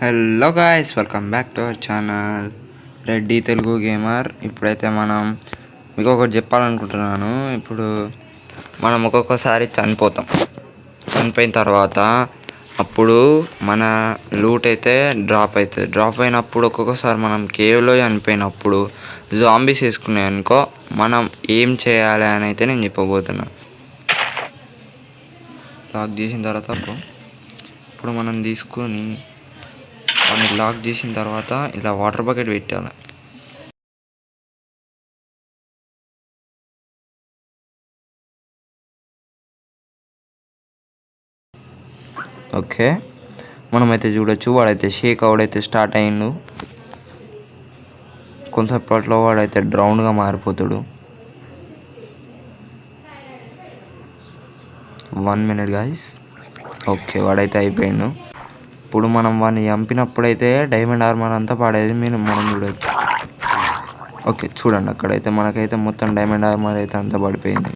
Hello guys, welcome back to our channel Reddy Telugu gamer. ఇప్పుడైతే మనం మీకు ఒకటి చెప్పాలనుకుంటున్నాను. ఇప్పుడు మనం ఒక్కొక్కసారి చనిపోయిన తర్వాత అప్పుడు మన లూట్ అయితే డ్రాప్ అవుతుంది. డ్రాప్ అయినప్పుడు ఒక్కొక్కసారి మనం కేవ్లో చనిపోయినప్పుడు జాంబీస్ వేసుకున్నాయి అనుకో, మనం ఏం చేయాలి అని అయితే నేను చెప్పబోతున్నాను. లాక్ చేసిన తర్వాత ఇప్పుడు మనం తీసుకొని వాడిని లాక్ చేసిన తర్వాత ఇలా వాటర్ బకెట్ పెట్టాలి. ఓకే, మనమైతే చూడొచ్చు వాడైతే షేక్ అవుడైతే స్టార్ట్ అయ్యిండు. కొంతసేపట్లో వాడైతే డ్రౌన్గా మారిపోతాడు. 1 minute గాయ్స్. ఓకే, వాడైతే అయిపోయిండు. ఇప్పుడు మనం వాడిని చంపినప్పుడైతే డైమండ్ ఆర్మర్ అంతా పడేది మనం చూడొచ్చు. ఓకే, చూడండి అక్కడైతే మనకైతే మొత్తం డైమండ్ ఆర్మర్ అయితే అంతా పడిపోయింది.